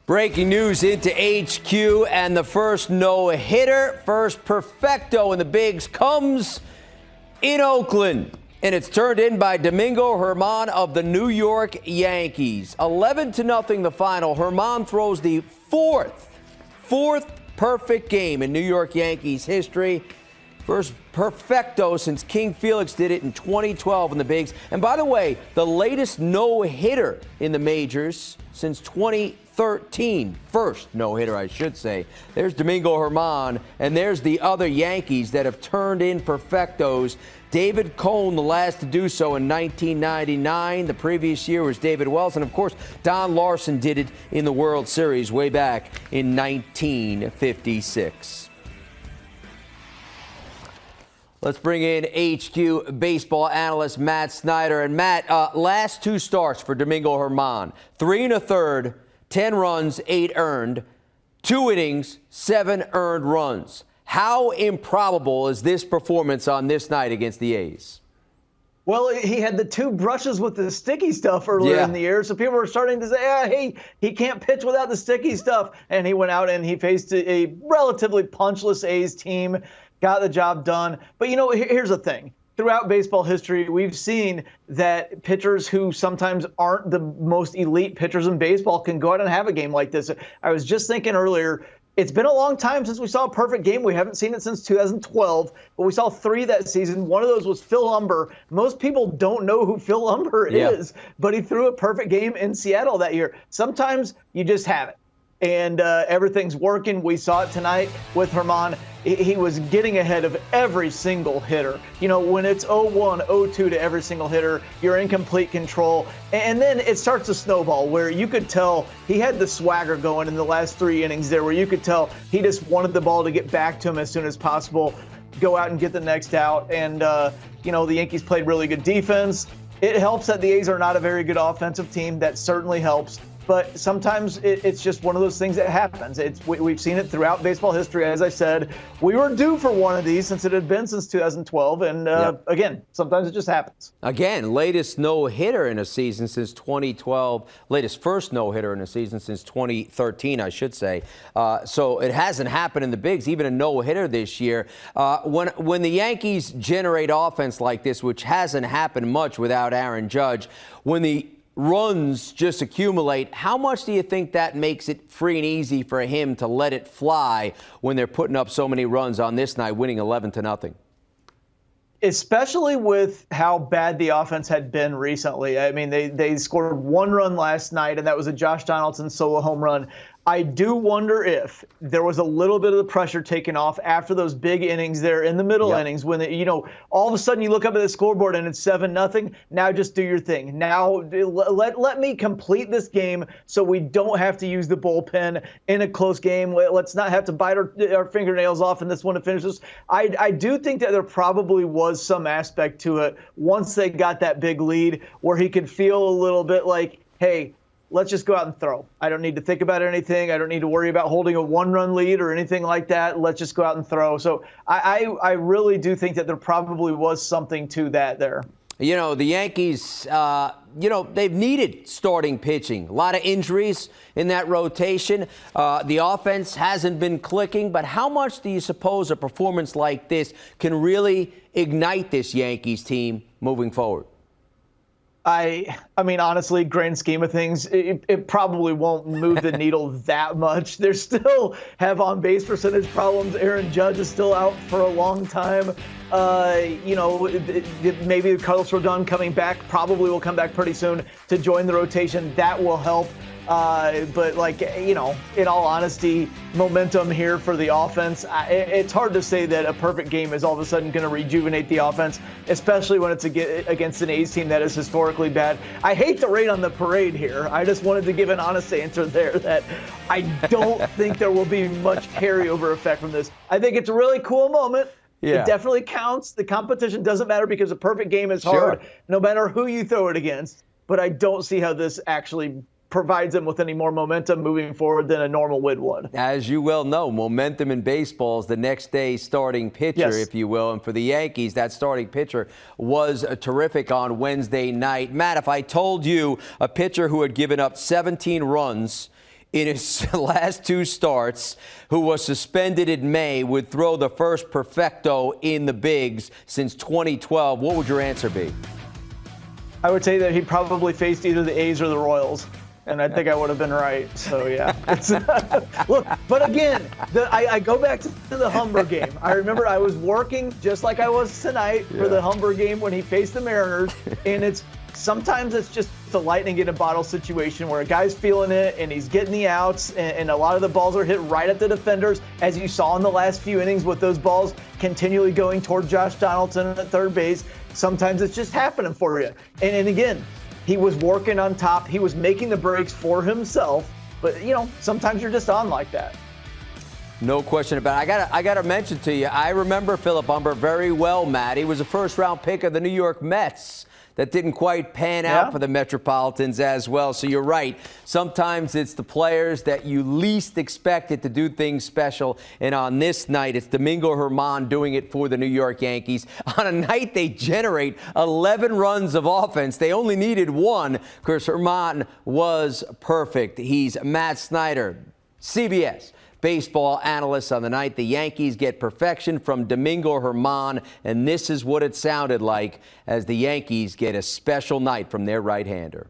Breaking news into HQ, and the first no-hitter, first perfecto in the bigs comes in Oakland. And it's turned in by Domingo German of the New York Yankees. 11-0 the final. German throws the fourth perfect game in New York Yankees history. First perfecto since King Felix did it in 2012 in the bigs. And by the way, the latest no-hitter in the majors since 2013. First no-hitter, I should say. There's Domingo German, and there's the other Yankees that have turned in perfectos. David Cone, the last to do so in 1999. The previous year was David Wells. And, of course, Don Larson did it in the World Series way back in 1956. Let's bring in HQ baseball analyst Matt Snyder. And, Matt, last two starts for Domingo German. 3 1/3, 10 runs, 8 earned. 2 innings, 7 earned runs. How improbable is this performance on this night against the A's? Well, he had the 2 brushes with the sticky stuff earlier in the year, so people were starting to say, hey, he can't pitch without the sticky stuff. And he went out and he faced a relatively punchless A's team, got the job done. But, you know, here's the thing. Throughout baseball history, we've seen that pitchers who sometimes aren't the most elite pitchers in baseball can go out and have a game like this. I was just thinking earlier, it's been a long time since we saw a perfect game. We haven't seen it since 2012, but we saw 3 that season. One of those was Phil Humber. Most people don't know who Phil Humber is, but he threw a perfect game in Seattle that year. Sometimes you just have it, and everything's working. We saw it tonight with German. He was getting ahead of every single hitter. You know, when it's 0-1, 0-2 to every single hitter, you're in complete control. And then it starts to snowball where you could tell he had the swagger going in the last 3 innings there, where you could tell he just wanted the ball to get back to him as soon as possible, go out and get the next out. And, you know, the Yankees played really good defense. It helps that the A's are not a very good offensive team. That certainly helps. But sometimes it's just one of those things that happens. We've seen it throughout baseball history. As I said, we were due for one of these since it had been since 2012. And again, sometimes it just happens. Again, latest no-hitter in a season since 2012. Latest first no-hitter in a season since 2013, I should say. So it hasn't happened in the bigs, even a no-hitter this year. When the Yankees generate offense like this, which hasn't happened much without Aaron Judge, when the runs just accumulate, how much do you think that makes it free and easy for him to let it fly when they're putting up so many runs on this night, winning 11-0? Especially with how bad the offense had been recently. I mean, they scored 1 run last night, and that was a Josh Donaldson solo home run. I do wonder if there was a little bit of the pressure taken off after those big innings there in the middle innings when, you know, all of a sudden you look up at the scoreboard and it's 7-0. Now just do your thing. Now let me complete this game so we don't have to use the bullpen in a close game. Let's not have to bite our fingernails off in this one to finish this. I do think that there probably was some aspect to it once they got that big lead where he could feel a little bit like, hey, let's just go out and throw. I don't need to think about anything. I don't need to worry about holding a 1-run lead or anything like that. Let's just go out and throw. So I really do think that there probably was something to that there. You know, the Yankees, you know, they've needed starting pitching. A lot of injuries in that rotation. The offense hasn't been clicking. But how much do you suppose a performance like this can really ignite this Yankees team moving forward? I mean, honestly, grand scheme of things, it probably won't move the needle that much. They still have on-base percentage problems. Aaron Judge is still out for a long time. You know, maybe Carlos Rodon coming back, probably will come back pretty soon to join the rotation. That will help. But, like, you know, in all honesty, momentum here for the offense. It's hard to say that a perfect game is all of a sudden going to rejuvenate the offense, especially when it's against an A's team that is historically bad. I hate to rain on the parade here. I just wanted to give an honest answer there that I don't think there will be much carryover effect from this. I think it's a really cool moment. Yeah. It definitely counts. The competition doesn't matter because a perfect game is hard, no matter who you throw it against. But I don't see how this actually provides them with any more momentum moving forward than a normal win would. As you well know, momentum in baseball is the next day starting pitcher, if you will. And for the Yankees, that starting pitcher was terrific on Wednesday night. Matt, if I told you a pitcher who had given up 17 runs in his last 2 starts, who was suspended in May, would throw the first perfecto in the bigs since 2012, what would your answer be? I would say that he probably faced either the A's or the Royals. And I think I would have been right. So, yeah. Look, but again, I go back to the Humber game. I remember I was working just like I was tonight for the Humber game when he faced the Mariners. And sometimes it's just a lightning in a bottle situation where a guy's feeling it and he's getting the outs, and a lot of the balls are hit right at the defenders, as you saw in the last few innings with those balls continually going toward Josh Donaldson at third base. Sometimes it's just happening for you. And again, he was working on top. He was making the breaks for himself. But, sometimes you're just on like that. No question about it. I got to mention to you, I remember Philip Humber very well, Matt. He was a first-round pick of the New York Mets. That didn't quite pan out for the Metropolitans as well. So you're right. Sometimes it's the players that you least expected to do things special. And on this night, it's Domingo German doing it for the New York Yankees. On a night they generate 11 runs of offense, they only needed 1 because German was perfect. He's Matt Snyder, CBS baseball analyst on the night. The Yankees get perfection from Domingo German, and this is what it sounded like as the Yankees get a special night from their right-hander.